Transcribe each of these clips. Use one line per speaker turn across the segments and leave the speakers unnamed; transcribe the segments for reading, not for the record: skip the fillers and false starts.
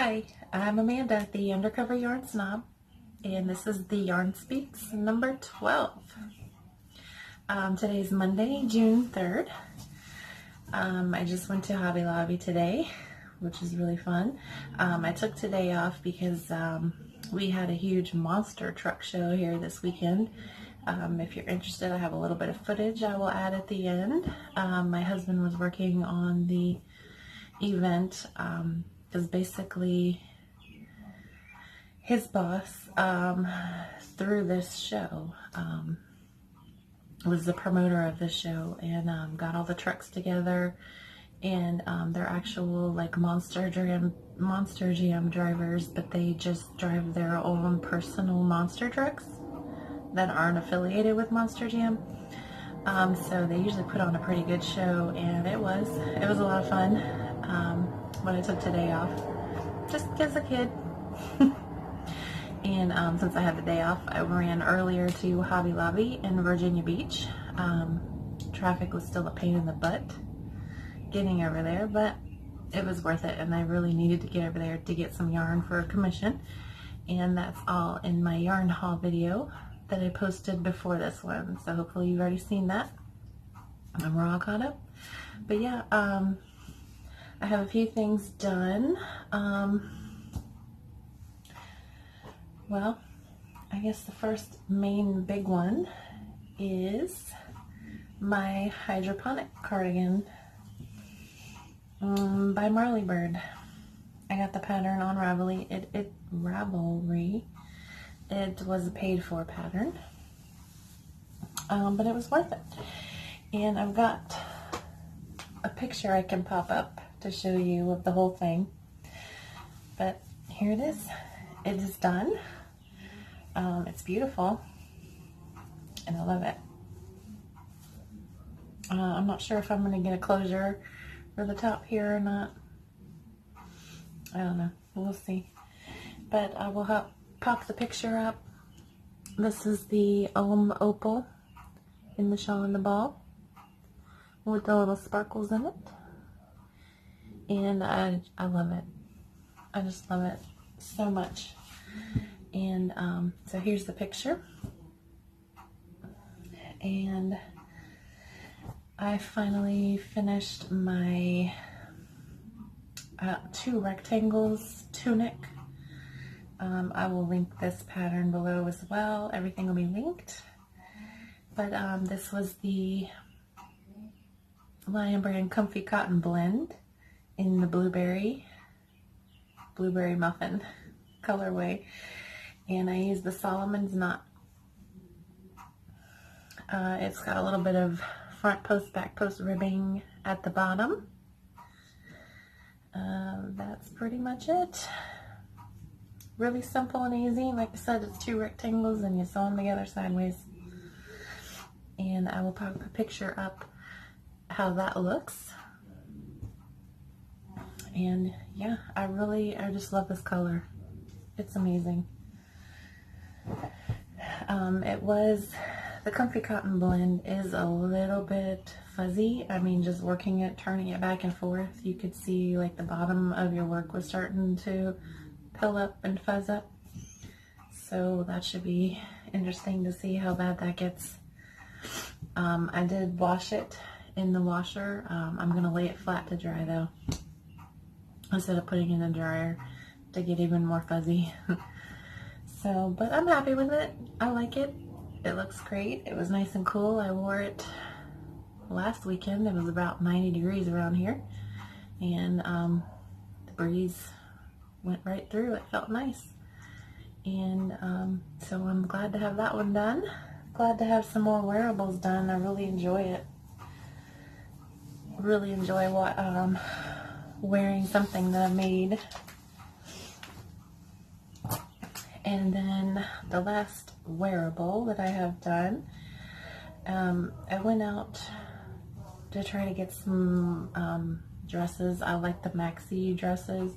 Hi, I'm Amanda, the Undercover Yarn Snob, and this is the Yarn Speaks number 12. Today's Monday, June 3rd. I just went to Hobby Lobby today, which is really fun. I took today off because we had a huge monster truck show here this weekend. If you're interested, I have a little bit of footage I will add at the end. My husband was working on the event because basically his boss through this show was the promoter of this show and got all the trucks together, and they're actual like Monster Jam drivers, but they just drive their own personal monster trucks that aren't affiliated with Monster Jam. So they usually put on a pretty good show, and it was a lot of fun. But I took today off just as a kid. And since I had the day off, I ran earlier to Hobby Lobby in Virginia Beach. Traffic was still a pain in the butt getting over there, but it was worth it, and I really needed to get over there to get some yarn for a commission. And that's all in my yarn haul video that I posted before this one, so hopefully you've already seen that and we're all caught up. But yeah, I have a few things done. Well, I guess the first main big one is my Hydroponic Cardigan by Marley Bird. I got the pattern on Ravelry. It was a paid for pattern, but it was worth it. And I've got a picture I can pop up to show you of the whole thing. But here it is. It is done. It's beautiful, and I love it. I'm not sure if I'm going to get a closure for the top here or not. I don't know. We'll see. But I will pop the picture up. This is the opal in the shawl and the ball with the little sparkles in it. And I love it. I just love it so much. And so here's the picture. And I finally finished my 2 rectangles tunic. I will link this pattern below as well. Everything will be linked. But this was the Lion Brand Comfy Cotton Blend in the blueberry muffin colorway, and I used the Solomon's knot. It's got a little bit of front post, back post ribbing at the bottom. That's pretty much it. Really simple and easy. Like I said, it's 2 rectangles and you sew them together sideways. And I will pop a picture up how that looks. And yeah, I just love this color. It's amazing. The Comfy Cotton Blend is a little bit fuzzy. I mean, just working it, turning it back and forth, you could see like the bottom of your work was starting to pill up and fuzz up. So that should be interesting to see how bad that gets. I did wash it in the washer. I'm going to lay it flat to dry though, instead of putting it in the dryer to get even more fuzzy. So, but I'm happy with it. I like it. It looks great. It was nice and cool. I wore it last weekend. It was about 90 degrees around here, and the breeze went right through. It felt nice. And so I'm glad to have that one done. Glad to have some more wearables done. I really enjoy it. Really enjoy wearing something that I made. And then the last wearable that I have done, I went out to try to get some dresses. I like the maxi dresses,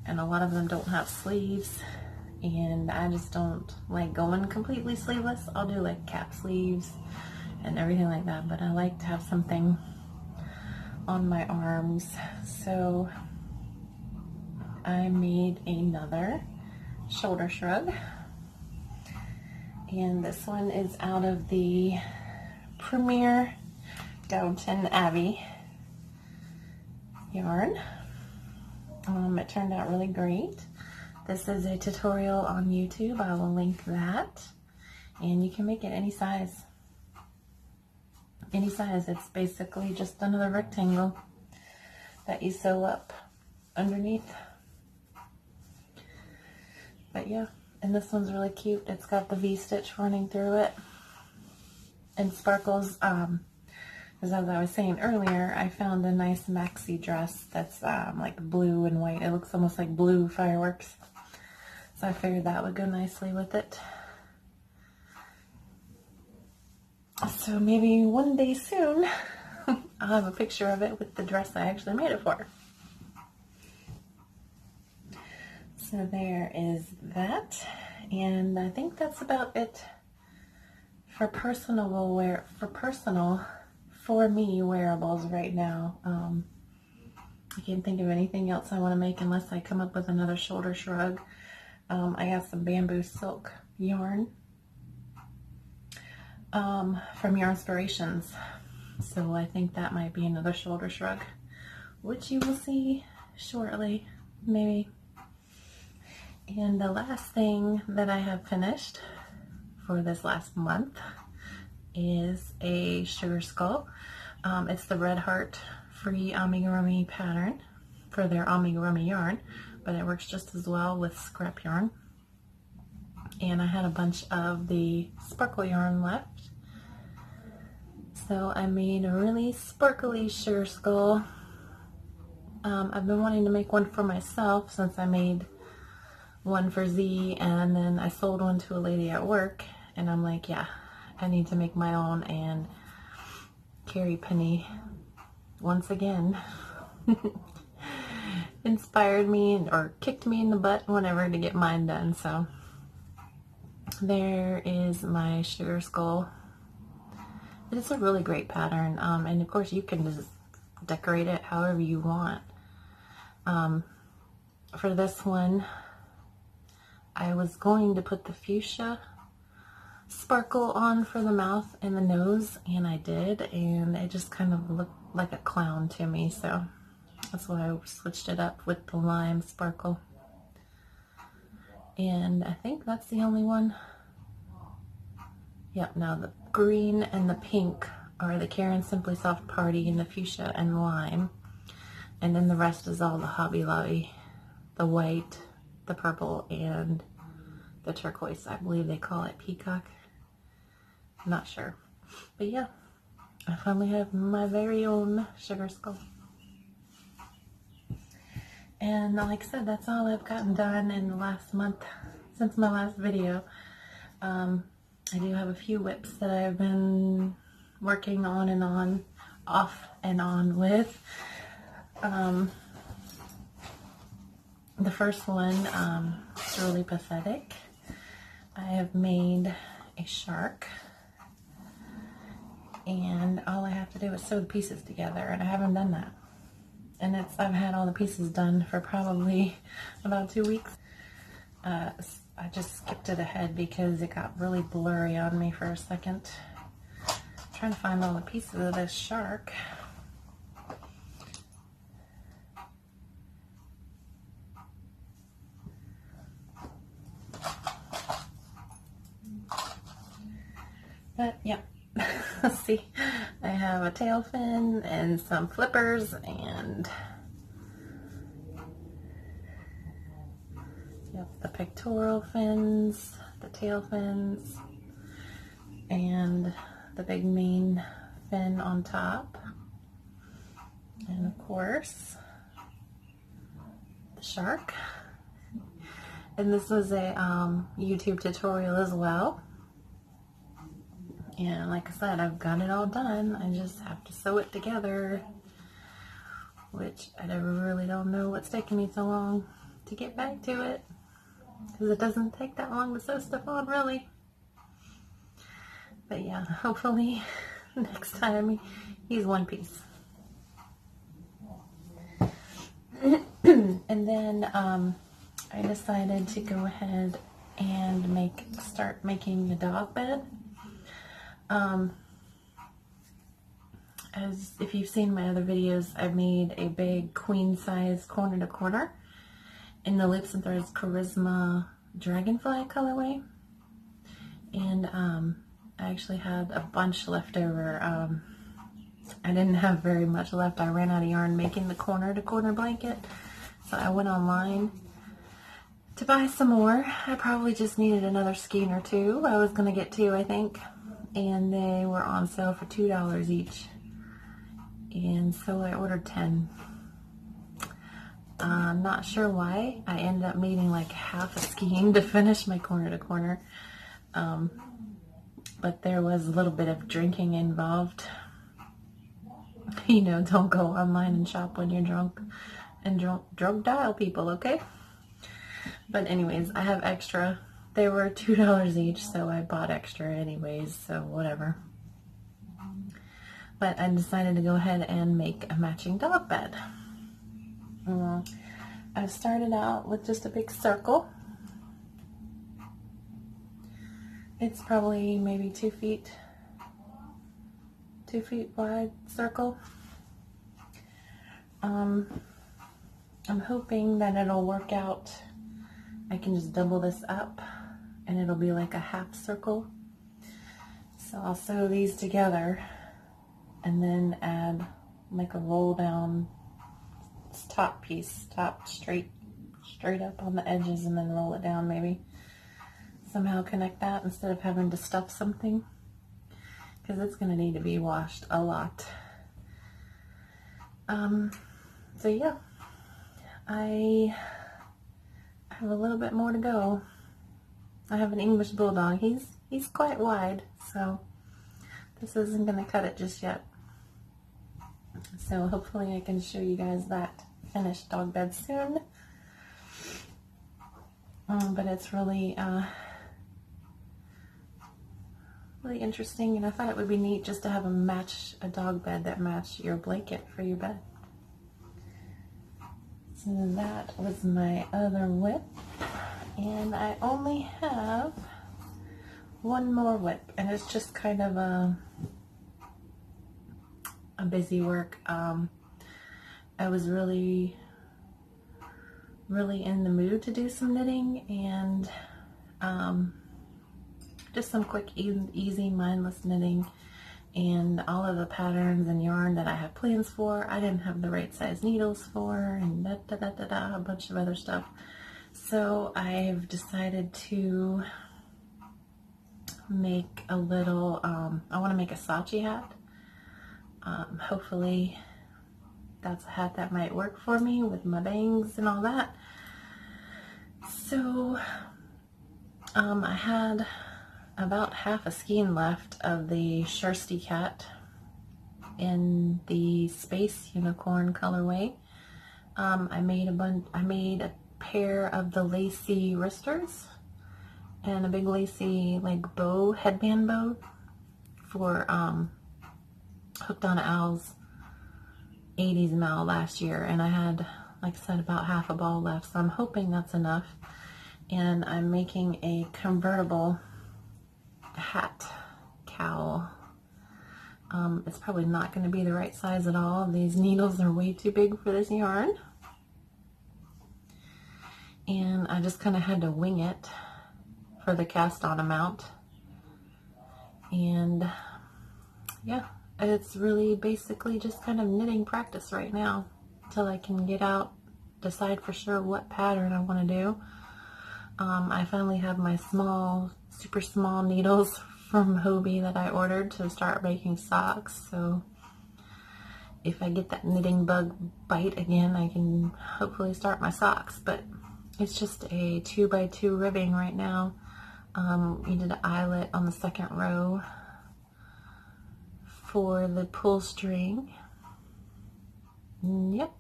and a lot of them don't have sleeves, and I just don't like going completely sleeveless. I'll do like cap sleeves and everything like that, but I like to have something on my arms. So I made another shoulder shrug. And this one is out of the Premier Downton Abbey yarn. It turned out really great. This is a tutorial on YouTube. I will link that. And you can make it any size. Any size. It's basically just another rectangle that you sew up underneath. But yeah, and this one's really cute. It's got the V-stitch running through it. And sparkles. As I was saying earlier, I found a nice maxi dress that's like blue and white. It looks almost like blue fireworks. So I figured that would go nicely with it. So maybe one day soon, I'll have a picture of it with the dress I actually made it for. So there is that. And I think that's about it for personal wear, for me wearables right now. I can't think of anything else I want to make unless I come up with another shoulder shrug. I got some bamboo silk yarn from Your Inspirations, so I think that might be another shoulder shrug, which you will see shortly, maybe. And the last thing that I have finished for this last month is a sugar skull. It's the Red Heart free Amigurumi pattern for their Amigurumi yarn, but it works just as well with scrap yarn. And I had a bunch of the sparkle yarn left, so I made a really sparkly sugar skull. I've been wanting to make one for myself since I made one for Z, and then I sold one to a lady at work, and I'm like, yeah, I need to make my own. And Carrie Penny, once again, inspired me or kicked me in the butt, whatever, to get mine done. So there is my sugar skull. It's a really great pattern, and of course you can just decorate it however you want. For this one, I was going to put the fuchsia sparkle on for the mouth and the nose, and I did, and it just kind of looked like a clown to me, so that's why I switched it up with the lime sparkle. And I think that's the only one. Yep, now the green and the pink are the Karen Simply Soft Party, and the fuchsia and lime, and then the rest is all the Hobby Lobby, the white, the purple, and the turquoise. I believe they call it peacock. I'm not sure. But yeah, I finally have my very own sugar skull. And like I said, that's all I've gotten done in the last month since my last video. I do have a few whips that I've been working on and on, off and on with. The first one is really pathetic. I have made a shark, and all I have to do is sew the pieces together, and I haven't done that. And I've had all the pieces done for probably about 2 weeks. I just skipped it ahead because it got really blurry on me for a second. I'm trying to find all the pieces of this shark. But yeah, let's see. I have a tail fin and some flippers, and yep, the pectoral fins, the tail fins, and the big main fin on top, and of course the shark. And this was a YouTube tutorial as well. And like I said, I've got it all done. I just have to sew it together, which I really don't know what's taking me so long to get back to it, because it doesn't take that long to sew stuff on, really. But yeah, hopefully next time he's one piece. And And then I decided to go ahead and start making the dog bed. As if you've seen my other videos, I've made a big queen size corner to corner in the Loops and Threads Charisma Dragonfly colorway. And I actually had a bunch left over. I didn't have very much left. I ran out of yarn making the corner to corner blanket. So I went online to buy some more. I probably just needed another skein or two. I was going to get 2, I think. And they were on sale for $2 each. And so I ordered 10. I'm not sure why. I ended up needing like half a skein to finish my corner to corner. But there was a little bit of drinking involved. You know, don't go online and shop when you're drunk. And drug dial people, okay? But anyways, I have extra. They were $2 each, so I bought extra anyways, so whatever. But I decided to go ahead and make a matching dog bed. I started out with just a big circle. It's probably maybe 2 feet wide circle. I'm hoping that it'll work out. I can just double this up and it'll be like a half circle. So I'll sew these together and then add like a roll down top piece, top straight up on the edges, and then roll it down, maybe somehow connect that instead of having to stuff something, because it's going to need to be washed a lot. So yeah, I have a little bit more to go. I have an English Bulldog. He's quite wide, so this isn't going to cut it just yet. So hopefully I can show you guys that finished dog bed soon. But it's really really interesting, and I thought it would be neat just to have a dog bed that matched your blanket for your bed. So that was my other whip, and I only have one more whip, and it's just kind of a busy work. I was really in the mood to do some knitting, and just some quick, easy, mindless knitting, and all of the patterns and yarn that I have plans for, I didn't have the right size needles for, and a bunch of other stuff. So I've decided to make a little, I want to make a Sachi hat. Hopefully that's a hat that might work for me with my bangs and all that. So I had about half a skein left of the Shirsty Cat in the Space Unicorn colorway. I made a pair of the lacy wristers and a big lacy like bow, headband bow for Hooked on Owl's 80s mail last year, and I had, like I said, about half a ball left, so I'm hoping that's enough. And I'm making a convertible hat cowl. It's probably not going to be the right size at all. These needles are way too big for this yarn, and I just kind of had to wing it for the cast on amount. And yeah, it's really basically just kind of knitting practice right now until I can get out, decide for sure what pattern I want to do. I finally have my super small needles from Hobie that I ordered to start making socks, so if I get that knitting bug bite again, I can hopefully start my socks. But it's just a 2x2 ribbing right now. You did an eyelet on the second row for the pull string. Yep.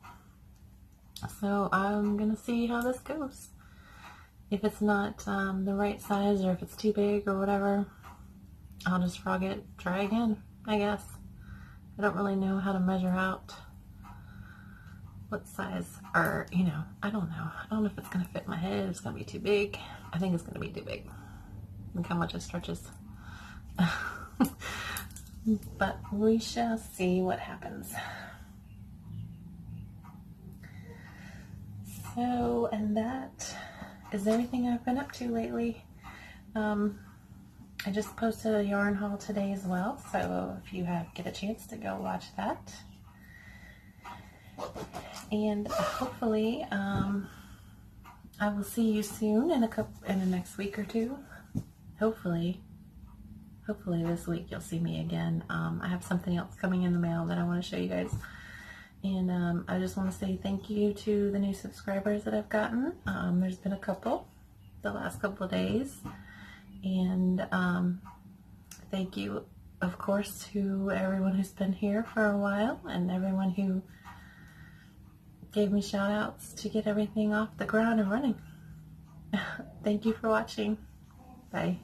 So I'm gonna see how this goes. If it's not the right size, or if it's too big or whatever, I'll just frog it, try again, I guess. I don't really know how to measure out what size, or, you know, I don't know. I don't know if it's going to fit my head. It's going to be too big. I think it's going to be too big. Look how much it stretches. But we shall see what happens. So, and that is everything I've been up to lately. I just posted a yarn haul today as well, so if you get a chance to go watch that. And hopefully, I will see you soon in the next week or two. Hopefully this week you'll see me again. I have something else coming in the mail that I want to show you guys. And I just want to say thank you to the new subscribers that I've gotten. There's been a couple the last couple of days. And thank you, of course, to everyone who's been here for a while and everyone who gave me shout outs to get everything off the ground and running. Thank you for watching. Bye.